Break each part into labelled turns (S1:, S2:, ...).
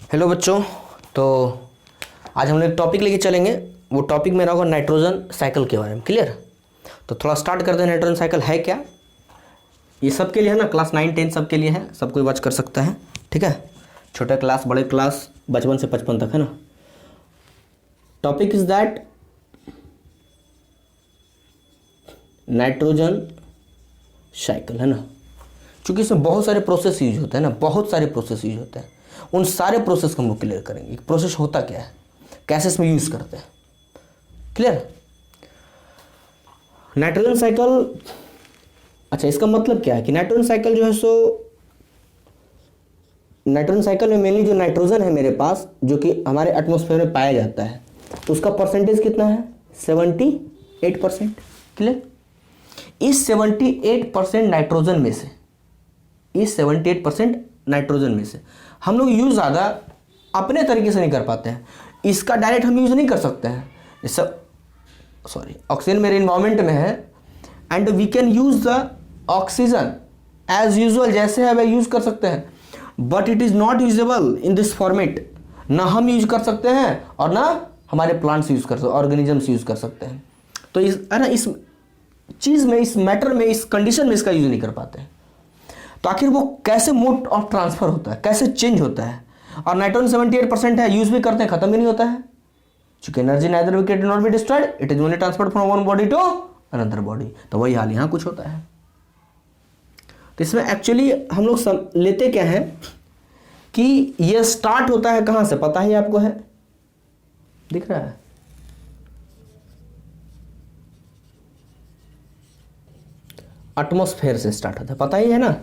S1: Hello बच्चों। तो आज हम लोग एक टॉपिक लेके चलेंगे। वो टॉपिक मेरा होगा नाइट्रोजन साइकिल के बारे में। क्लियर? तो थोड़ा स्टार्ट करते हैं। नाइट्रोजन साइकिल है क्या? ये सबके लिए है ना, क्लास 9 10 सबके लिए है, सब कोई वॉच कर सकता है। ठीक है, छोटे क्लास बड़े क्लास बचपन से 55 तक है ना। Topic is that nitrogen cycle है ना। क्योंकि इसमें बहुत सारे प्रोसेस यूज होते हैं ना, बहुत सारे प्रोसेस यूज होते हैं। उन सारे प्रोसेस को हम लोग क्लियर करेंगे। प्रोसेस होता क्या है, कैसे इसमें यूज करते हैं। क्लियर? नाइट्रोजन साइकिल, अच्छा इसका मतलब क्या है कि नाइट्रोजन साइकिल जो है सो नाइट्रोजन साइकिल में मेनली जो नाइट्रोजन है मेरे पास, जो कि हमारे एटमॉस्फेयर में पाया जाता है, तो उसका परसेंटेज कितना है? 78%। क्लियर? इस 78% नाइट्रोजन में से, इस 78% नाइट्रोजन में से हम लोग यूज ज़्यादा अपने तरीके से नहीं कर पाते हैं। इसका डायरेक्ट हम यूज नहीं कर सकते हैं। सॉरी, ऑक्सीजन मेरे इन्वायरमेंट में है and we can use the oxygen as usual, जैसे है वह यूज कर सकते हैं, but it is not usable in this format. ना हम यूज कर सकते हैं और ना हमारे प्लांट्स यूज कर सकते, ऑर्गेनिजम्स यूज कर सकते हैं। तो इस है ना, इस चीज में, इस मैटर में, इस कंडीशन में इसका यूज नहीं कर पाते हैं। तो आखिर वो कैसे मोड ऑफ ट्रांसफर होता है, कैसे चेंज होता है? और नाइट्रोजन 78% है, यूज भी करते हैं, खत्म भी नहीं होता है। चूंकि energy neither wicket not be destroyed, it is only transferred from one body to another body. तो वही हाल यहां कुछ होता है। तो इसमें एक्चुअली हम लोग लेते क्या है कि ये स्टार्ट होता है कहां से, पता ही आपको है? दिख रहा है? एटमॉस्फेयर से स्टार्ट होता है, पता ही है ना।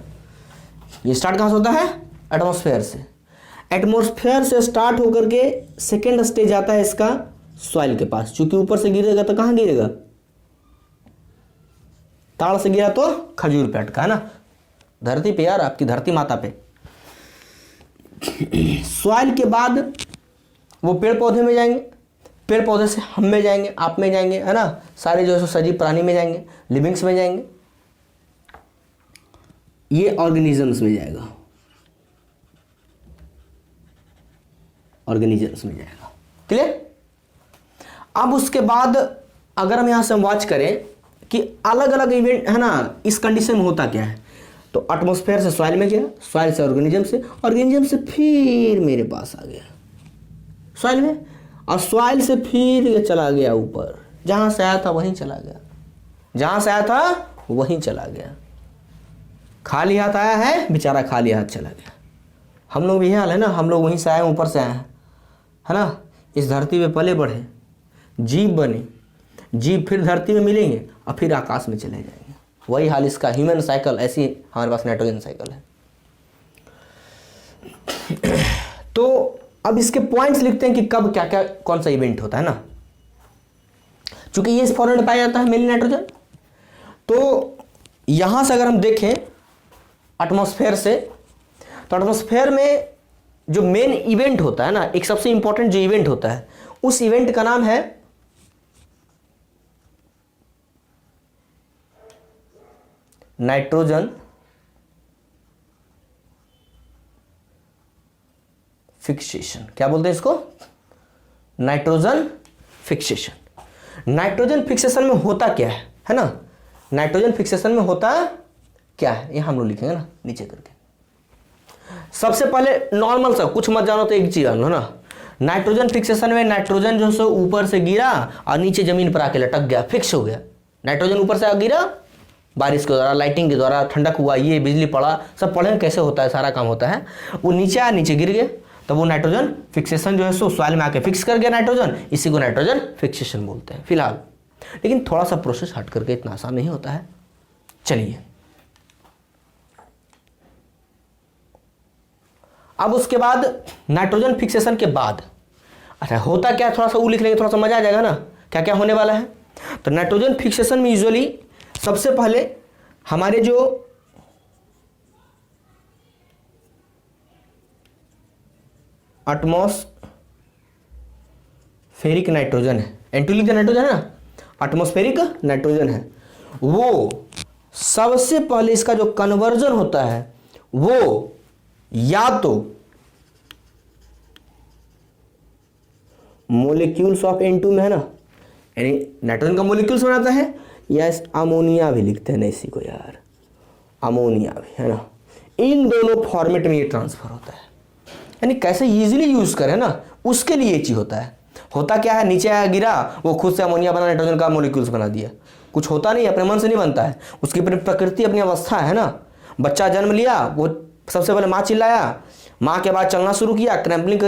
S1: ये स्टार्ट कहां से होता है? एटमॉस्फेयर से। एटमॉस्फेयर से स्टार्ट होकर के सेकेंड स्टेज आता है इसका सॉइल के पास। चूंकि ऊपर से गिरेगा तो कहां गिरेगा? ताड़ से गिरा तो खजूर पे अटका है ना, धरती पे यार, आपकी धरती माता पे। सॉइल के बाद वो पेड़ पौधे में जाएंगे, पेड़ पौधे से हम में जाएंगे, आप में जाएंगे, है ना, सारे जो है सजीव प्राणी में जाएंगे, लिविंग्स में जाएंगे, ये ऑर्गेनिजम्स में जाएगा, ऑर्गेनिजम्स में जाएगा। क्लियर? अब उसके बाद अगर हम यहां से वॉच करें कि अलग अलग इवेंट है ना, इस कंडीशन में होता क्या है, तो एटमॉस्फेयर से सॉइल में गया, सॉइल से ऑर्गेनिज्म से, ऑर्गेनिज्म से फिर मेरे पास आ गया सॉइल में, और सॉइल से फिर ये चला गया ऊपर, जहां से आया था वहीं चला गया, जहां से आया था वहीं चला गया। खाली हाथ आया है बेचारा, खाली हाथ चला गया। हम लोग भी हाल है ना, हम लोग वहीं से आए, ऊपर से आए हैं, है ना। इस धरती पे पले बढ़े, जीव बने, जीव फिर धरती में मिलेंगे और फिर आकाश में चले जाएंगे। वही हाल इसका ह्यूमन साइकिल, ऐसी हमारे पास नाइट्रोजन साइकिल है। तो अब इसके पॉइंट्स लिखते हैं कि कब क्या क्या कौन सा इवेंट होता है ना। चूंकि ये इस फॉर्मेट में पाया जाता है मेनली नाइट्रोजन, तो यहां से अगर हम देखें एटमॉस्फेयर से, तो एटमॉस्फेयर में जो मेन इवेंट होता है ना, एक सबसे इंपॉर्टेंट जो इवेंट होता है, उस इवेंट का नाम है नाइट्रोजन फिक्सेशन। क्या बोलते हैं इसको? Nitrogen fixation. नाइट्रोजन फिक्सेशन में होता क्या है ना, नाइट्रोजन फिक्सेशन में होता क्या है, ये हम लोग लिखेंगे ना नीचे करके। सबसे पहले नॉर्मल सा, कुछ मत जानो तो एक चीज जानो ना, नाइट्रोजन फिक्सेशन में नाइट्रोजन जो सो ऊपर से गिरा और नीचे जमीन पर आके लटक गया, फिक्स हो गया। नाइट्रोजन ऊपर से गिरा, बारिश के द्वारा, लाइटिंग के द्वारा, ठंडक हुआ, ये बिजली पड़ा, सब पढ़े कैसे होता है, सारा काम होता है। वो नीचे आया, नीचे गिर गया, तो वो नाइट्रोजन फिक्सेशन जो है सो सॉइल में आके फिक्स कर गया नाइट्रोजन, इसी को नाइट्रोजन फिक्सेशन बोलते हैं फिलहाल। लेकिन थोड़ा सा प्रोसेस हट करके इतना आसान नहीं होता है। चलिए, अब उसके बाद नाइट्रोजन फिक्सेशन के बाद अच्छा होता क्या, थोड़ा सा वो लिख लेंगे, थोड़ा सा मजा आ जाएगा ना, क्या क्या होने वाला है। तो नाइट्रोजन फिक्सेशन में यूजुअली सबसे पहले हमारे जो एटमॉस्फेरिक नाइट्रोजन है, एंटोलिक नाइट्रोजन है ना, एटमॉस्फेरिक नाइट्रोजन है, वो सबसे पहले इसका जो कन्वर्जन होता है वो या तो मोलिक्यूल्स ऑफ N2 में है ना, यानी नाइट्रोजन का मोलिक्यूल्स बनाता है, या अमोनिया भी लिखते हैं ना इसी को यार, अमोनिया भी है ना, इन दोनों फॉर्मेट में ये ट्रांसफर होता है। यानी कैसे इजीली यूज करें ना, उसके लिए ये चीज होता है। होता क्या है, नीचे आया गिरा, वो खुद से अमोनिया बना, नाइट्रोजन का मोलिक्यूल्स बना दिया। कुछ होता नहीं, अपने मन से नहीं बनता है, उसकी प्रकृति अपनी अवस्था है ना। बच्चा जन्म लिया, वो सबसे पहले माँ चिल्लाया, माँ के बाद चलना शुरू किया, क्रैम्पलिंग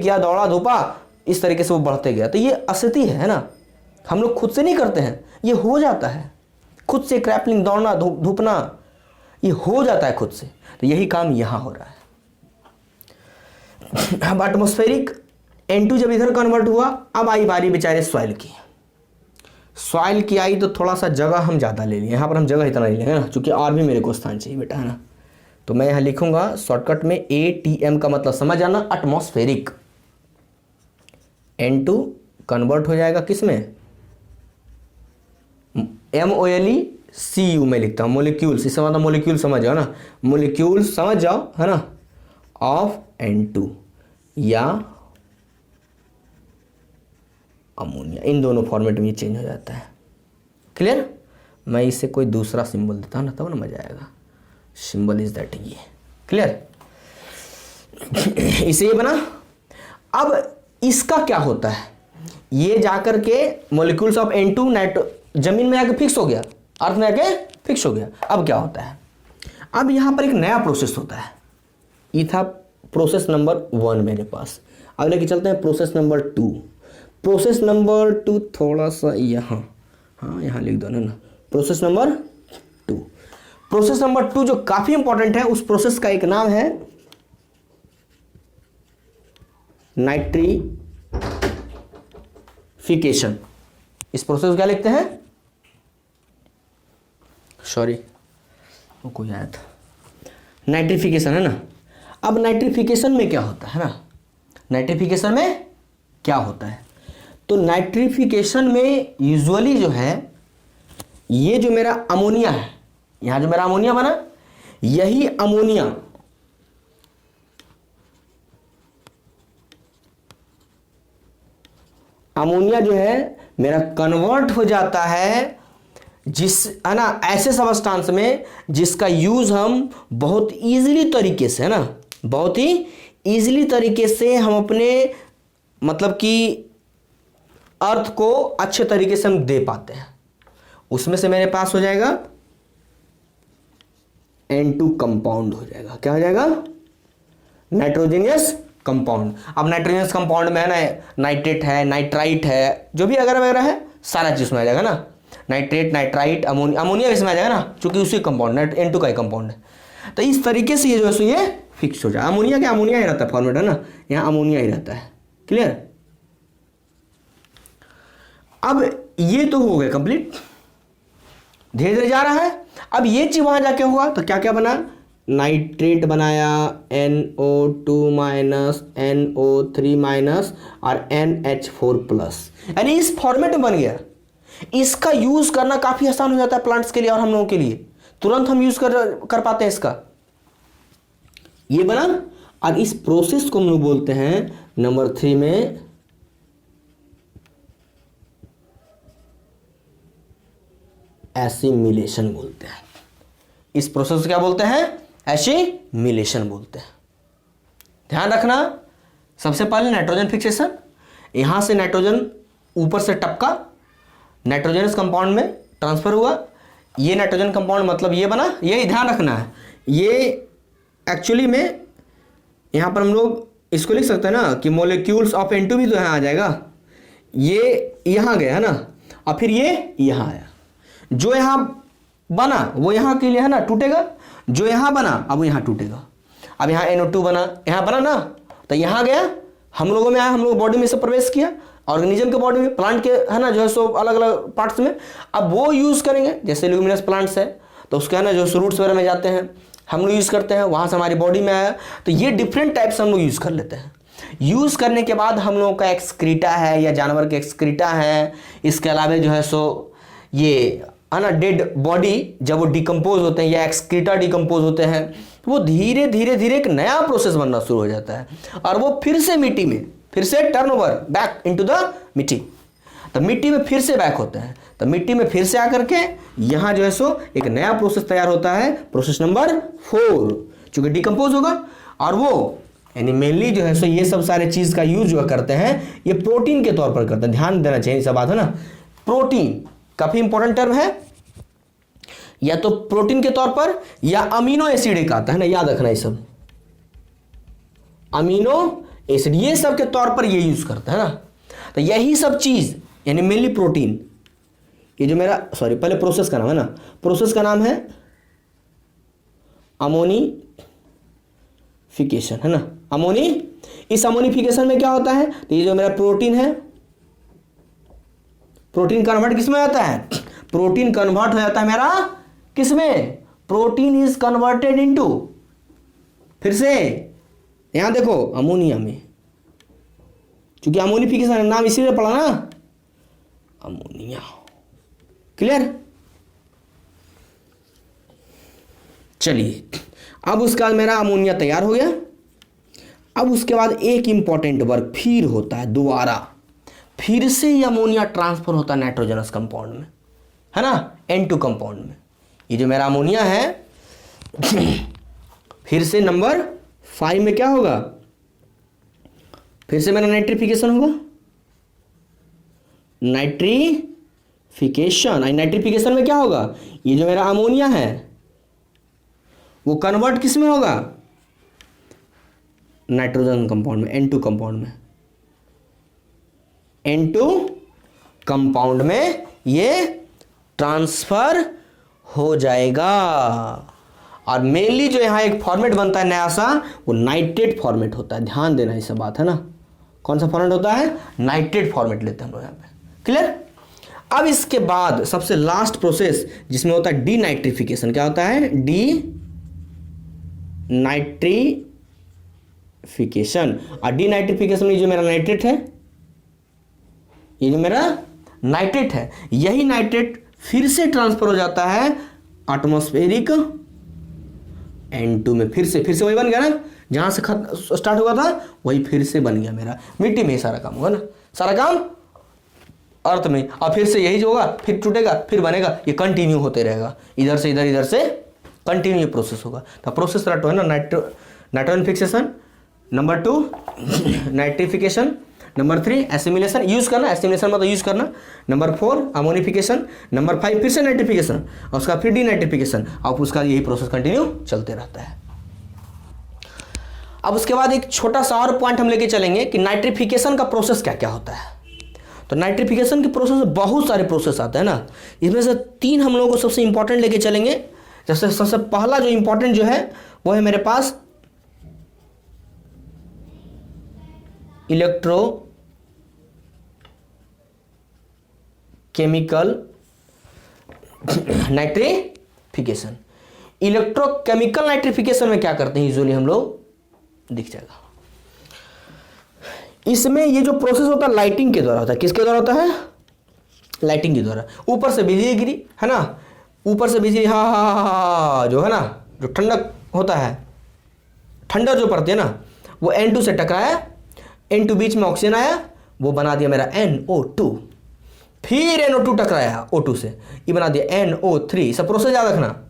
S1: किया, दौड़ा धूपा, इस तरीके से वो बढ़ते गया। तो ये अस्थिति है ना, हम लोग खुद से नहीं करते हैं, ये हो जाता है खुद से। क्रैम्पलिंग, दौड़ना धूपना, ये हो जाता है खुद से। तो यही काम यहां हो रहा है। अब एटमॉस्फेरिक N2 जब इधर कन्वर्ट हुआ, अब आई बारी बेचारे सॉइल की। सॉइल की आई तो थोड़ा सा जगह हम ज़्यादा ले लिए, यहाँ पर हम जगह इतना नहीं लेंगे ना, क्योंकि और भी मेरे को स्थान चाहिए बेटा, है ना। तो मैं यहाँ लिखूंगा शॉर्टकट में ATM का मतलब समझ जाना, एटमॉस्फेरिक। N2 कन्वर्ट हो जाएगा किस में, MOLECU में लिखता हूँ, मोलिक्यूल्स। इससे मतलब मोलिक्यूल समझ जाओ ना, मोलिक्यूल्स समझ जाओ, है ना, ऑफ N2 या अमोनिया, इन दोनों फॉर्मेट में ये चेंज हो जाता है। क्लियर। मैं इसे कोई दूसरा सिंबल देता हूँ ना, तब ना मजा आएगा। सिंबल इज दैट, ये क्लियर। इसे ये बना। अब इसका क्या होता है, ये जाकर के मॉलिक्यूल्स ऑफ N2 जमीन में आके फिक्स हो गया, अर्थ में आके फिक्स हो गया। अब क्या होता है, अब यहां पर एक नया प्रोसेस होता है। ये था प्रोसेस नंबर 1 मेरे पास। अब लेके चलते हैं प्रोसेस नंबर 2। प्रोसेस नंबर 2 थोड़ा सा यहाँ, हाँ यहाँ लिख दो ना, प्रोसेस नंबर 2। प्रोसेस नंबर 2 जो काफी इंपॉर्टेंट है, उस प्रोसेस का एक नाम है नाइट्रिफिकेशन। इस प्रोसेस को क्या लिखते हैं, सॉरी वो कोई आया था, नाइट्रिफिकेशन है ना। अब नाइट्रिफिकेशन में क्या होता है ना, नाइट्रिफिकेशन में क्या होता है, तो नाइट्रिफिकेशन में यूजुअली जो है, ये जो मेरा अमोनिया है, यहां जो मेरा अमोनिया बना, यही अमोनिया जो है मेरा कन्वर्ट हो जाता है जिस, है ना, ऐसे सबस्टांस में जिसका यूज हम बहुत इजीली तरीके से, है ना, बहुत ही इजीली तरीके से हम अपने मतलब कि अर्थ को अच्छे तरीके से हम दे पाते हैं। उसमें से मेरे पास हो जाएगा N2 कंपाउंड हो जाएगा। क्या हो जाएगा, नाइट्रोजनियस कंपाउंड। अब नाइट्रोजनियस कंपाउंड में है ना, नाइट्रेट है, नाइट्राइट है, जो भी अगर वगैरह है, सारा चीज में आ जाएगा ना, नाइट्रेट, नाइट्राइट, अमोनिया इसमें आ जाएगा ना, क्योंकि उसी कंपाउंड N2 का ही कंपाउंड है। तो इस तरीके से ये जो है ये फिक्स हो जाए। अमोनिया क्या, अमोनिया ही रहता है फॉर्मेट, है ना, यहाँ अमोनिया ही रहता है। क्लियर। अब ये तो हो गया कंप्लीट, धीरे धीरे जा रहा है। अब ये चीज वहां जाके हुआ तो क्या क्या बना, नाइट्रेट बनाया, NO2 माइनस, NO3 माइनस और NH4+, यानी इस फॉर्मेट में बन गया। इसका यूज करना काफी आसान हो जाता है प्लांट्स के लिए और हम लोगों के लिए, तुरंत हम यूज कर पाते हैं इसका। ये बना। और इस प्रोसेस को हम लोग बोलते हैं नंबर 3 में एसिमिलेशन बोलते हैं। इस प्रोसेस को क्या बोलते हैं, एसिमिलेशन बोलते हैं। ध्यान रखना, सबसे पहले नाइट्रोजन फिक्सेशन, यहां से नाइट्रोजन ऊपर से टपका, नाइट्रोजनस कंपाउंड में ट्रांसफर हुआ। ये नाइट्रोजन कंपाउंड मतलब ये बना, यही ध्यान रखना है। ये एक्चुअली में यहां पर हम लोग इसको लिख सकते हैं ना कि मोलिक्यूल्स ऑफ N2 भी तो यहां आ जाएगा। ये यहां गया है ना, और फिर ये यहां आया। जो यहां बना वो यहां के लिए है ना टूटेगा, जो यहां बना अब वो यहां टूटेगा। अब यहां NO2 बना, यहां बना ना, तो यहां गया, हम लोगों में आया, हम लोग बॉडी में से प्रवेश किया, ऑर्गेनिज्म के बॉडी में, प्लांट के है ना जो है सो अलग अलग पार्ट्स में। अब वो यूज करेंगे, जैसे ल्यूमिनस प्लांट्स है तो उसके है ना जो रूट्स वगैरह में जाते हैं, हम लोग यूज करते हैं, वहां से हमारी बॉडी में आया, तो ये डिफरेंट टाइप्स हम लोग यूज कर लेते हैं। यूज करने के बाद हम लोगों का एक्सक्रीटा है या जानवर के एक्सक्रीटा है, इसके अलावा जो है सो ये है ना डेड बॉडी जब वो डिकम्पोज होते हैं या एक्सक्रीटा डिकम्पोज होते हैं, तो वो धीरे धीरे धीरे एक नया प्रोसेस बनना शुरू हो जाता है और वो फिर से मिट्टी में फिर से टर्नओवर बैक इनटू द मिट्टी, तो मिट्टी में फिर से बैक होता है, तो मिट्टी में फिर से आकर के यहां जो है सो एक नया प्रोसेस तैयार होता है, प्रोसेस नंबर 4, चूंकि डिकम्पोज होगा। और वो यानी मेनली जो है सो ये सब सारे चीज का यूज जो करते हैं ये प्रोटीन के तौर पर करते हैं, ध्यान देना चाहिए सब बात है ना। प्रोटीन काफी इंपॉर्टेंट टर्म है, या तो प्रोटीन के तौर पर या अमीनो एसिड एक आता है ना, याद रखना ये सब अमीनो एसिड ये सब के तौर पर ये यूज करता है ना। तो यही सब चीज यानी मेनली प्रोटीन, ये जो मेरा पहले प्रोसेस का नाम है ना, प्रोसेस का नाम है अमोनिफिकेशन है ना, इस अमोनिफिकेशन में क्या होता है, तो ये जो मेरा प्रोटीन है, प्रोटीन कन्वर्ट किसमें होता है, प्रोटीन कन्वर्ट हो जाता है मेरा किसमें, प्रोटीन इज कन्वर्टेड इनटू, फिर से यहां देखो अमोनिया में, क्योंकि अमोनिफिकेशन नाम इसीलिए पढ़ा ना, अमोनिया। क्लियर? चलिए अब उसके बाद मेरा अमोनिया तैयार हो गया। अब उसके बाद एक इंपॉर्टेंट वर्क फिर होता है, दोबारा फिर से ये अमोनिया ट्रांसफर होता है नाइट्रोजनस कंपाउंड में, है ना, N2 कंपाउंड में। ये जो मेरा अमोनिया है फिर से नंबर 5 में क्या होगा, फिर से मेरा नाइट्रिफिकेशन होगा, नाइट्रिफिकेशन में क्या होगा, ये जो मेरा अमोनिया है वो कन्वर्ट किस में होगा, नाइट्रोजन कंपाउंड में, N2 कंपाउंड में, N2 कंपाउंड में ये ट्रांसफर हो जाएगा। और मेनली जो यहां एक फॉर्मेट बनता है नया सा, वो नाइट्रेट फॉर्मेट होता है, ध्यान देना ये सब बात है ना। कौन सा फॉर्मेट होता है, नाइट्रेट फॉर्मेट लेते हैं हम लोग यहां पे। क्लियर? अब इसके बाद सबसे लास्ट प्रोसेस जिसमें होता है डीनाइट्रिफिकेशन, क्या होता है, डीनाइट्रिफिकेशन। और डीनाइट्रिफिकेशन में जो मेरा नाइट्रेट है, ये जो मेरा नाइट्रेट है, यही नाइट्रेट फिर से ट्रांसफर हो जाता है एटमॉस्फेरिक N2 में, फिर से वही बन गया ना, जहां से स्टार्ट हुआ था वही फिर से बन गया मेरा। मिट्टी में ही सारा काम होगा ना, सारा काम अर्थ में, और फिर से यही जो होगा, फिर टूटेगा फिर बनेगा, ये कंटिन्यू होते रहेगा, इधर से इधर, इधर से कंटिन्यू प्रोसेस होगा। तो प्रोसेस रटो है ना, nitrogen fixation, number 2 nitrification, number 3 assimilation, use करना, एसिमिलेशन मतलब यूज करना, नंबर 4 अमोनिफिकेशन, नंबर 5 फिर से नाइट्रिफिकेशन, और उसका फिर डीनाइट्रिफिकेशन, और उसका यही प्रोसेस कंटिन्यू चलते रहता है। अब उसके बाद एक छोटा सा और पॉइंट हम लेके चलेंगे कि नाइट्रिफिकेशन का प्रोसेस क्या क्या होता है। तो नाइट्रिफिकेशन के प्रोसेस में बहुत सारे प्रोसेस आते हैं ना, इसमें से 3 हम लोगों को सबसे इंपॉर्टेंट लेके चलेंगे। जैसे सबसे पहला जो इंपॉर्टेंट जो है वो है मेरे पास इलेक्ट्रोकेमिकल नाइट्रिफिकेशन। इलेक्ट्रोकेमिकल नाइट्रिफिकेशन में क्या करते हैं यूजुअली हम लोग, दिख जाएगा। इसमें ये जो प्रोसेस होता है लाइटिंग के द्वारा होता है। किसके द्वारा होता है, लाइटिंग के द्वारा। ऊपर से बिजली गिरी है ना, ऊपर से बिजली हा जो है ना, जो ठंडक होता है, ठंडक जो पड़ती है ना, वो N2 से टकराया, N2 बीच में ऑक्सीजन आया, वो बना दिया मेरा NO2, फिर NO2 टकराया O2 से, ये बना दिया NO3। सब प्रोसेस याद रखना,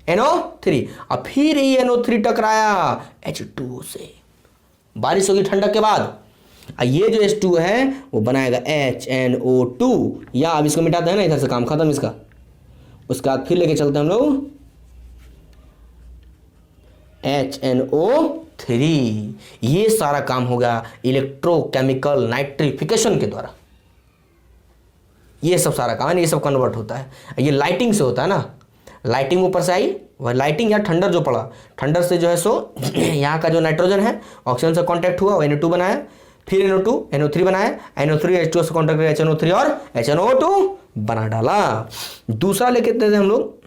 S1: NO3, और फिर ये NO3 टकराया H2O से, बारिश होगी ठंडक के बाद, ये जो H2 है वो बनाएगा HNO2, या अब इसको मिटाते हैं ना, इधर से काम खत्म इसका। उसके बाद फिर लेके चलते हैं हम लोग HNO3। ये सारा काम हो गया इलेक्ट्रोकेमिकल नाइट्रिफिकेशन के द्वारा। ये सब सारा काम है, ये सब कन्वर्ट होता है, ये लाइटिंग से होता है ना। लाइटिंग ऊपर से आई, वह लाइटिंग या ठंडर जो पड़ा, ठंडर से जो है सो यहाँ का जो नाइट्रोजन है ऑक्सीजन से कांटेक्ट हुआ, वो NO2 बनाया, फिर NO3 बनाया, NO3 H2O से कांटेक्ट किया HNO3 और HNO2 बना डाला। दूसरा लेके थे हम लोग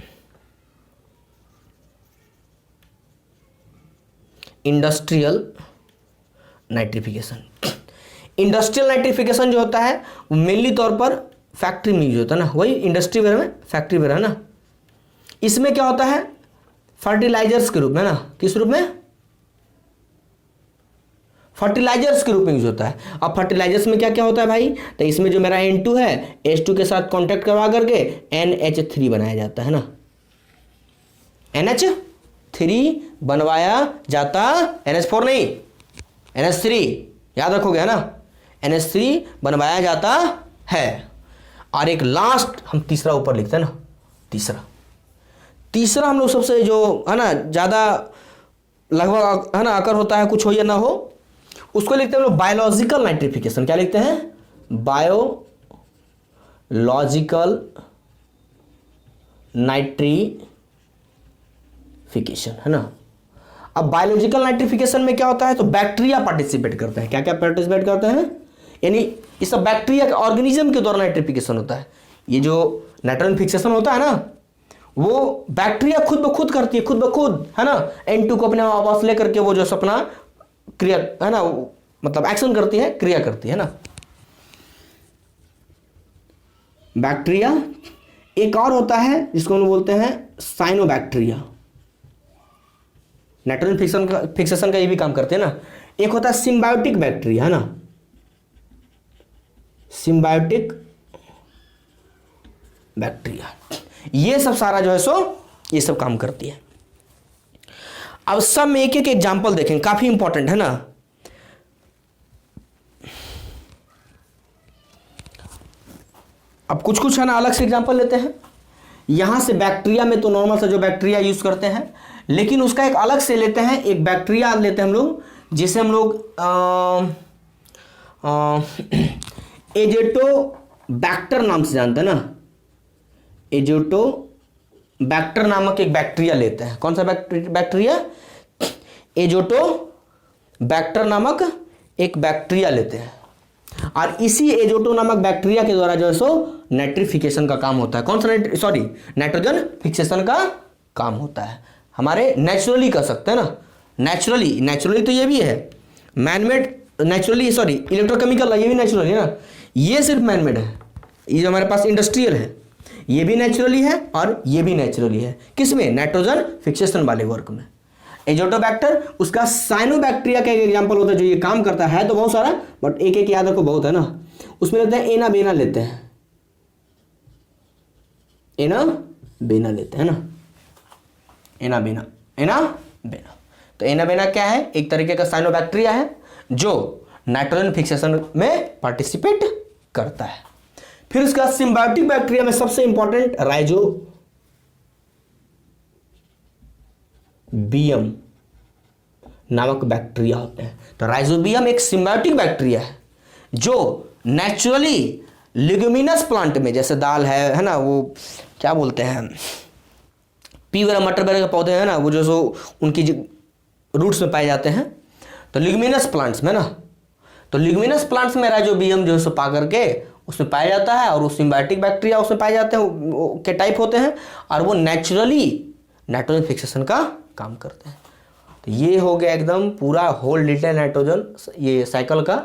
S1: इंडस्ट्रियल नाइट्रिफिकेशन। इंडस्ट्रियल नाइट्रिफिकेशन जो होता है वो मेनली तौर पर फैक्ट्री में यूज होता है ना, वही इंडस्ट्री वगैरह में, फैक्ट्री वगैरह ना। इसमें क्या होता है, फर्टिलाइजर्स के रूप में ना, किस रूप में, फर्टिलाइजर्स के रूप में यूज होता है। अब फर्टिलाइजर्स में क्या क्या होता है भाई, तो इसमें जो मेरा N2 है H2 के साथ कांटेक्ट करवा करके NH3 बनाया जाता है ना, NH3 बनवाया जाता, NH4 नहीं, NH3 याद रखोगे है ना, NH3 बनवाया जाता है। और एक लास्ट हम तीसरा ऊपर लिखते हैं ना, तीसरा हम लोग सबसे जो है ना ज़्यादा लगभग है ना अकर होता है, कुछ हो या ना हो, उसको लिखते हैं हम लोग बायोलॉजिकल नाइट्रिफिकेशन। क्या लिखते हैं, बायोलॉजिकल नाइट्रिफिकेशन, है ना। अब बायोलॉजिकल नाइट्रिफिकेशन में क्या होता है, तो बैक्टीरिया पार्टिसिपेट करते हैं। क्या क्या पार्टिसिपेट करते हैं, यानी इस सब बैक्टीरिया के ऑर्गेनिज्म के द्वारा नाइट्रिफिकेशन होता है। ये जो नाइट्रोजन फिक्सेशन होता है ना, वो बैक्टीरिया खुद ब खुद करती है, खुद ब खुद, है ना। N2 को अपने वापस लेकर के वो जो अपना क्रिया है ना, मतलब एक्शन करती है, क्रिया करती है ना बैक्टीरिया। एक और होता है जिसको हम बोलते हैं साइनोबैक्टीरिया, नाइट्रोजन फिक्सेशन का ये भी काम करते हैं ना। एक होता है सिम्बायोटिक बैक्टीरिया, है ना, सिम्बायोटिक बैक्टीरिया। ये सब सारा जो है सो ये सब काम करती है। अब सब में एक एक एग्जाम्पल देखें, काफी इंपॉर्टेंट है ना। अब कुछ कुछ है ना अलग से एग्जाम्पल लेते हैं। यहां से बैक्टीरिया में तो नॉर्मल सा जो बैक्टीरिया यूज करते हैं, लेकिन उसका एक अलग से लेते हैं, एक बैक्टीरिया लेते हैं हम लोग, जिसे हम लोग एजेटोबैक्टर नाम से जानते हैं ना। एजेटोबैक्टर नामक एक बैक्टीरिया लेते हैं। कौन सा बैक्टीरिया, एजेटोबैक्टर नामक एक बैक्टीरिया लेते हैं, और इसी एजोटो नामक बैक्टीरिया के द्वारा जो है सो नाइट्रिफिकेशन का काम होता है। कौन सा नाइट्रोजन फिक्सेशन का काम होता है। हमारे नेचुरली कर सकते हैं ना, नेचुरली तो ये भी है, मैनमेड नेचुरली, इलेक्ट्रोकेमिकल ये भी नेचुरली है ना, ये सिर्फ मैनमेड है। ये जो हमारे पास इंडस्ट्रियल है ये भी नेचुरली है और ये भी नेचुरली है। किसमें, नाइट्रोजन फिक्सेशन वाले वर्क में। एजोटोबैक्टर उसका साइनोबैक्टीरिया का एक एग्जांपल होता है जो ये काम करता है, तो बहुत सारा, बट एक एक याद रखो, बहुत है ना। उसमें लेते हैं एनाबेना लेते हैं, एनाबेना लेते हैं ना, एनाबेना। तो एनाबेना क्या है, एक तरीके का साइनोबैक्टीरिया है जो नाइट्रोजन फिक्सेशन में पार्टिसिपेट करता है। फिर उसका सिम्बायोटिक बैक्टीरिया में सबसे इंपॉर्टेंट राइजोबियम नामक बैक्टीरिया होते हैं। तो राइजोबियम एक सिम्बायोटिक बैक्टीरिया है जो नेचुरली लिग्यूमिनस प्लांट में, जैसे दाल है ना, वो क्या बोलते हैं, पी वगैरह मटर वगैरह के पौधे हैं ना, वो जो सो उनकी रूट्स में पाए जाते हैं। तो लिग्यूमिनस प्लांट्स में ना, तो लिग्यूमिनस प्लांट्स में राइजोबियम जो है सो पा करके उसमें पाया जाता है, और वो सिम्बायोटिक बैक्टीरिया उसमें पाए जाते हैं के टाइप होते हैं, और वो नेचुरली नाइट्रोजन फिक्सेशन का काम करते हैं। तो ये हो गया एकदम पूरा होल डिटेल नाइट्रोजन ये साइकिल का,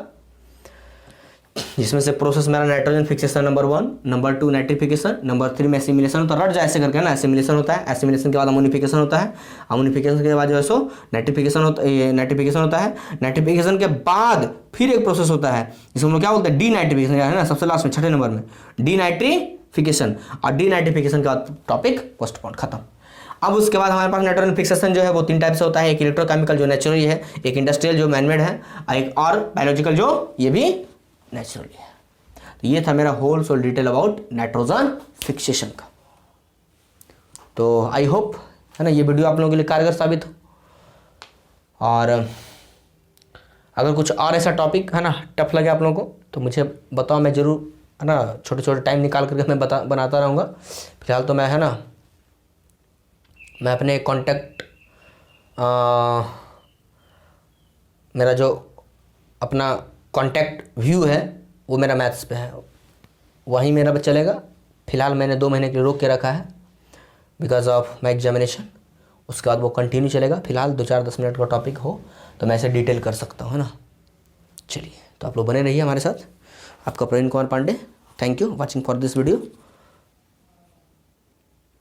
S1: जिसमें से प्रोसेस मेरा nitrogen fixation number 1, number 2 nitrification, number 3 में एसिमिलेशन होता है। रट जाए ऐसे करके ना, एसिमिलेशन होता है, एसिमिलेशन के बाद अमोनिफिकेशन होता है, अमोनिफिकेशन के बाद जो है सो नाइट्रिफिकेशन होता है, नाइट्रिफिकेशन के बाद फिर एक प्रोसेस होता है जिसको हम लोग क्या बोलते हैं, डीनाइट्रिफिकेशन, है ना, सबसे लास्ट में 6ठे नंबर में डीनाइट्रिफिकेशन। और डीनाइट्रिफिकेशन का टॉपिक पोस्टपोन खत्म। अब उसके बाद हमारे पास नाइट्रोजन फिक्सेशन जो है वो 3 टाइप से होता है, एक इलेक्ट्रोकेमिकल जो नेचुरली है, एक इंडस्ट्रियल जो मैनमेड है, और एक और बायोलॉजिकल जो ये भी नेचुरली है। तो ये था मेरा whole sole detail about nitrogen fixation का। तो आई होप है ना ये वीडियो आप लोगों के लिए कारगर साबित हो, और अगर कुछ और ऐसा टॉपिक है ना टफ लगे आप लोगों को तो मुझे बताओ, मैं ज़रूर है ना छोटे छोटे टाइम निकाल करके मैं बनाता रहूँगा। फिलहाल तो मैं है ना मैं अपने कॉन्टैक्ट मेरा जो अपना कॉन्टैक्ट व्यू है वो मेरा मैथ्स पे है, वहीं मेरा चलेगा। फिलहाल मैंने 2 महीने के लिए रोक के रखा है बिकॉज ऑफ माई एग्जामिनेशन, उसके बाद वो कंटिन्यू चलेगा। फिलहाल 2-4-10 मिनट का टॉपिक हो तो मैं ऐसे डिटेल कर सकता हूँ, है ना। चलिए, तो आप लोग बने रहिए हमारे साथ। आपका Praveen Kumar Pandey, thank you watching for this video.